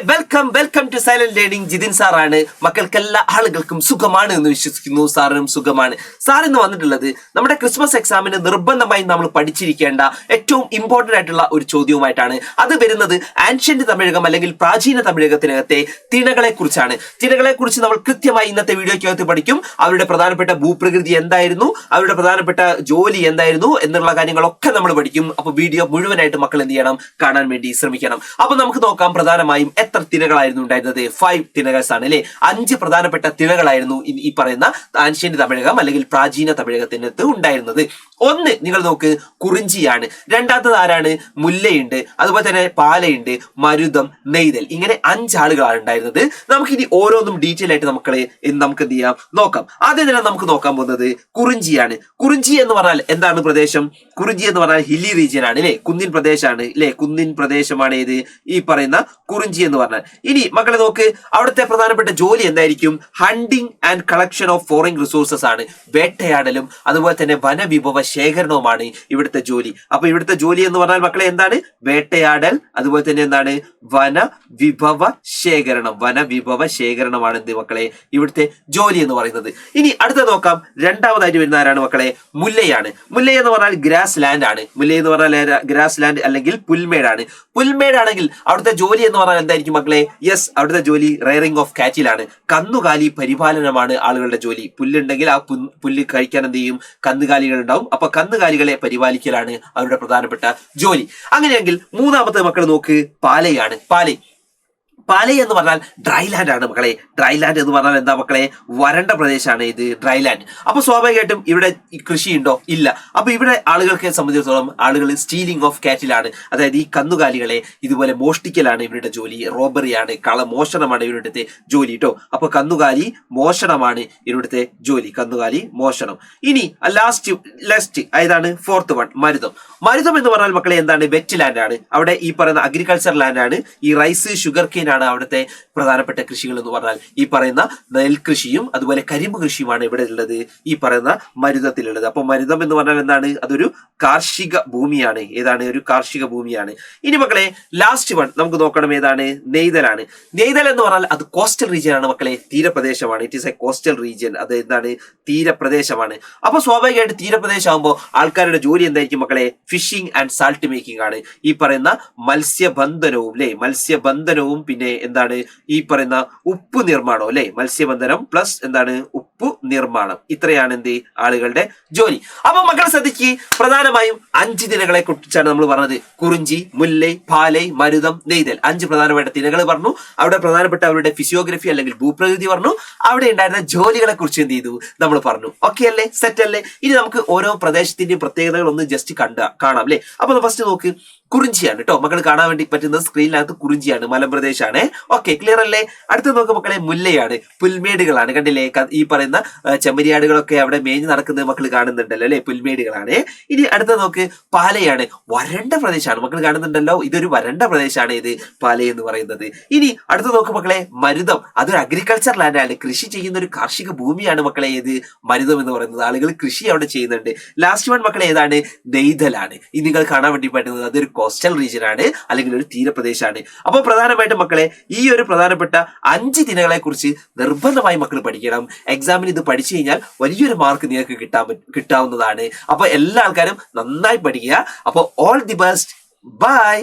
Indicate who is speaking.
Speaker 1: Welcome to silent learning. Jithin സാറാണ്. മക്കൾക്ക് എല്ലാ ആളുകൾക്കും സുഖമാണ് എന്ന് വിശ്വസിക്കുന്നു. സാറിനും സുഖമാണ്. സാർ ഇന്ന് വന്നിട്ടുള്ളത് നമ്മുടെ ക്രിസ്മസ് എക്സാമിന് നിർബന്ധമായും നമ്മൾ പഠിച്ചിരിക്കേണ്ട ഏറ്റവും ഇമ്പോർട്ടന്റ് ആയിട്ടുള്ള ഒരു ചോദ്യവുമായിട്ടാണ്. അത് വരുന്നത് ആൻഷ്യന്റ് തമിഴകം അല്ലെങ്കിൽ പ്രാചീന തമിഴകത്തിനകത്തെ തിണകളെ കുറിച്ചാണ്. തിണകളെ കുറിച്ച് നമ്മൾ കൃത്യമായി ഇന്നത്തെ വീഡിയോയ്ക്കകത്ത് പഠിക്കും. അവരുടെ പ്രധാനപ്പെട്ട ഭൂപ്രകൃതി എന്തായിരുന്നു, അവരുടെ പ്രധാനപ്പെട്ട ജോലി എന്തായിരുന്നു എന്നുള്ള കാര്യങ്ങളൊക്കെ നമ്മൾ പഠിക്കും. അപ്പൊ വീഡിയോ മുഴുവനായിട്ട് മക്കൾ എന്ത് ചെയ്യണം, കാണാൻ വേണ്ടി ശ്രമിക്കണം. അപ്പൊ നമുക്ക് നോക്കാം പ്രധാനമായും എത്ര തിണകളായിരുന്നു ഉണ്ടായിരുന്നത്. 5 തിണകൾസ് ആണ് അല്ലെ. 5 പ്രധാനപ്പെട്ട തിണകളായിരുന്നു ഈ പറയുന്ന ആൻഷ്യന്റ് തമിഴകം അല്ലെങ്കിൽ പ്രാചീന തമിഴകത്തിനകത്ത് ഉണ്ടായിരുന്നത്. ഒന്ന് നിങ്ങൾ നോക്ക്, കുറിഞ്ചിയാണ്. രണ്ടാമത്തത് ആരാണ്? മുല്ലയുണ്ട്, അതുപോലെ തന്നെ പാലയുണ്ട്, മരുതം, നെയ്തൽ. ഇങ്ങനെ 5 ആളുകളാണ് ഉണ്ടായിരുന്നത്. നമുക്കിനി ഓരോന്നും ഡീറ്റെയിൽ ആയിട്ട് നമുക്ക് എന്ത് ചെയ്യാം നോക്കാം. ആദ്യം തന്നെ നമുക്ക് നോക്കാൻ പോകുന്നത് കുറിഞ്ചിയാണ്. കുറിഞ്ചി എന്ന് പറഞ്ഞാൽ എന്താണ് പ്രദേശം? കുറിഞ്ചി എന്ന് പറഞ്ഞാൽ ഹില്ലി റീജിയൻ ആണ് അല്ലെ, കുന്നിൻ പ്രദേശമാണ് അല്ലെ. കുന്നിൻ പ്രദേശമാണ് ഇത് ഈ പറയുന്ന കുറിഞ്ചി എന്ന് പറഞ്ഞാൽ. ഇനി മക്കളെ നോക്ക്, അവിടുത്തെ പ്രധാനപ്പെട്ട ജോലി എന്തായിരിക്കും? Hunting and collection of foreign resources ആണ്. വേട്ടയാടലും അതുപോലെ തന്നെ വനവിഭവ ശേഖരണവുമാണ് ഇവിടുത്തെ ജോലി. അപ്പൊ ഇവിടുത്തെ ജോലി എന്ന് പറഞ്ഞാൽ മക്കളെ എന്താണ്? വേട്ടയാടൽ, അതുപോലെ തന്നെ എന്താണ്? വനവിഭവ ശേഖരണമാണ് എന്ത് മക്കളെ ഇവിടുത്തെ ജോലി എന്ന് പറയുന്നത്. ഇനി അടുത്ത നോക്കാം. രണ്ടാമതായിട്ട് വരുന്ന ആരാണ് മക്കളെ? മുല്ലയാണ്. മുല്ല എന്ന് പറഞ്ഞാൽ ഗ്രാസ് ലാൻഡ് ആണ്. മുല്ല എന്ന് പറഞ്ഞാൽ ഗ്രാസ് ലാൻഡ് അല്ലെങ്കിൽ പുൽമേടാണ്. പുൽമേടാണെങ്കിൽ അവിടുത്തെ ജോലി എന്ന് പറഞ്ഞാൽ എന്തായിരിക്കും മക്കളെ? യെസ്, അവിടുത്തെ ജോലി റെയറിംഗ് ഓഫ് കാറ്റിലാണ്. കന്നുകാലി പരിപാലനമാണ് ആളുകളുടെ ജോലി. പുല്ലുണ്ടെങ്കിൽ ആ പുല്ല് കഴിക്കാൻ എന്ത് ചെയ്യും? കന്നുകാലികൾ ഉണ്ടാവും. അപ്പൊ കന്നുകാലികളെ പരിപാലിക്കലാണ് അവരുടെ പ്രധാനപ്പെട്ട ജോലി. അങ്ങനെയെങ്കിൽ മൂന്നാമത്തെ മക്കൾ നോക്ക്, പാലയാണ്. പാലൈ എന്ന് പറഞ്ഞാൽ ഡ്രൈലാൻഡ് ആണ് മക്കളെ. ഡ്രൈലാൻഡ് എന്ന് പറഞ്ഞാൽ എന്താ മക്കളെ? വരണ്ട പ്രദേശമാണ് ഇത് ഡ്രൈലാൻഡ്. അപ്പൊ സ്വാഭാവികമായിട്ടും ഇവിടെ കൃഷി ഉണ്ടോ? ഇല്ല. അപ്പൊ ഇവിടെ ആളുകൾക്ക് സംബന്ധിച്ചിടത്തോളം ആളുകൾ സ്റ്റീലിംഗ് ഓഫ് കാറ്റിലാണ്. അതായത് ഈ കന്നുകാലികളെ ഇതുപോലെ മോഷ്ടിക്കലാണ് ഇവരുടെ ജോലി. റോബറിയാണ്, മോഷണമാണ് ഇവരുടെ ജോലി കേട്ടോ. അപ്പൊ കന്നുകാലി മോഷണമാണ് ഇവിടുത്തെ ജോലി. കന്നുകാലി മോഷണം. ഇനി ലാസ്റ്റ് ഏതാണ്? 4th വൺ, മരുതം എന്ന് പറഞ്ഞാൽ മക്കളെ എന്താണ്? വെറ്റ് ലാൻഡ് ആണ്. അവിടെ ഈ പറയുന്ന അഗ്രികൾച്ചർ ലാൻഡ് ആണ്. ഈ റൈസ്, ഷുഗർ കെയിൻ ആണ് അവിടുത്തെ പ്രധാനപ്പെട്ട കൃഷികൾ എന്ന് പറഞ്ഞാൽ. ഈ പറയുന്ന നെൽകൃഷിയും അതുപോലെ കരിമ്പ് കൃഷിയുമാണ് ഇവിടെ ഉള്ളത്, ഈ പറയുന്ന മരുതത്തിലുള്ളത്. അപ്പൊ മരുതം എന്ന് പറഞ്ഞാൽ എന്താണ്? അതൊരു കാർഷിക ഭൂമിയാണ്. ഏതാണ്? ഒരു കാർഷിക ഭൂമിയാണ്. ഇനി മക്കളെ ലാസ്റ്റ് വൺ നമുക്ക് നോക്കണം. ഏതാണ്? നെയ്തലാണ്. നെയ്തൽ എന്ന് പറഞ്ഞാൽ അത് കോസ്റ്റൽ റീജിയൻ ആണ് മക്കളെ. തീരപ്രദേശമാണ്. It is a coastal region. അത് എന്താണ്? തീരപ്രദേശമാണ്. അപ്പൊ സ്വാഭാവികമായിട്ട് തീരപ്രദേശം ആകുമ്പോൾ ആൾക്കാരുടെ ജോലി എന്തായിരിക്കും മക്കളെ? ഫിഷിംഗ് ആൻഡ് സാൾട്ട് മേക്കിംഗ് ആണ്. ഈ പറയുന്ന മത്സ്യബന്ധനവും അല്ലെ, മത്സ്യബന്ധനവും പിന്നെ എന്താണ്? ഈ പറയുന്ന ഉപ്പ് നിർമ്മാണം അല്ലെ. മത്സ്യബന്ധനം പ്ലസ് എന്താണ്? ഉപ്പ് നിർമ്മാണം. ഇത്രയാണ് എന്ത് ആളുകളുടെ ജോലി. അപ്പൊ മക്കൾ ശ്രദ്ധിക്ക്, പ്രധാനമായും 5 തിണകളെ കുറിച്ചാണ് നമ്മൾ പറഞ്ഞത്. കുറിഞ്ചി, മുല്ലൈ, പാലൈ, മരുതം, നെയ്തൽ. 5 പ്രധാനപ്പെട്ട തിണകൾ പറഞ്ഞു. അവിടെ പ്രധാനപ്പെട്ട അവരുടെ ഫിസിയോഗ്രഫി അല്ലെങ്കിൽ ഭൂപ്രകൃതി പറഞ്ഞു. അവിടെ ഉണ്ടായിരുന്ന ജോലികളെ കുറിച്ച് എന്ത് ചെയ്തു നമ്മൾ പറഞ്ഞു. ഓക്കെ അല്ലേ? സെറ്റ് അല്ലേ? ഇനി നമുക്ക് ഓരോ പ്രദേശത്തിന്റെയും പ്രത്യേകതകൾ ഒന്ന് ജസ്റ്റ് കാണാം അല്ലെ. അപ്പൊ ഫസ്റ്റ് നോക്ക്, കുറിഞ്ചിയാണ് കേട്ടോ മക്കൾ കാണാൻ വേണ്ടി പറ്റുന്നത്. സ്ക്രീനിനകത്ത് കുറിഞ്ചിയാണ്, മലമ്പ്രദേശാണ്. ഓക്കെ, ക്ലിയർ അല്ലേ? അടുത്ത് നോക്ക് മക്കളെ, മുല്ലയാണ്. പുൽമേടുകളാണ്. കണ്ടില്ലേ? ഈ പറയുന്ന ചെമ്മരിയാടുകളൊക്കെ അവിടെ മേഞ്ഞ് നടക്കുന്നത് മക്കൾ കാണുന്നുണ്ടല്ലോ അല്ലെ. പുൽമേടുകളാണ്. ഇനി അടുത്ത നോക്ക്, പാലയാണ്. വരണ്ട പ്രദേശമാണ്. മക്കൾ കാണുന്നുണ്ടല്ലോ, ഇതൊരു വരണ്ട പ്രദേശമാണ് ഇത് പാല എന്ന് പറയുന്നത്. ഇനി അടുത്ത് നോക്ക് മക്കളെ, മരുതം. അതൊരു അഗ്രികൾച്ചർ ലാൻഡ് ആണ്. കൃഷി ചെയ്യുന്ന ഒരു കാർഷിക ഭൂമിയാണ് മക്കളെ ഇത് മരുതം എന്ന് പറയുന്നത്. ആളുകൾ കൃഷി അവിടെ ചെയ്യുന്നുണ്ട്. ലാസ്റ്റ് വൺ മക്കളെ ഏതാണ്? നെയ്തലാണ്. ഇത് നിങ്ങൾ കാണാൻ വേണ്ടി പറ്റുന്നത് അതൊരു കോസ്റ്റൽ റീജിയൻ ആണ് അല്ലെങ്കിൽ ഒരു തീരപ്രദേശമാണ്. അപ്പോൾ പ്രധാനമായിട്ടും മക്കളെ ഈ ഒരു പ്രധാനപ്പെട്ട 5 തിണകളെ കുറിച്ച് നിർബന്ധമായി മക്കൾ പഠിക്കണം. എക്സാമിന് ഇത് പഠിച്ചു കഴിഞ്ഞാൽ വലിയൊരു മാർക്ക് നിങ്ങൾക്ക് കിട്ടാവുന്നതാണ്. അപ്പൊ എല്ലാ ആൾക്കാരും നന്നായി പഠിക്കുക. അപ്പോൾ ഓൾ ദി ബെസ്റ്റ്. ബൈ.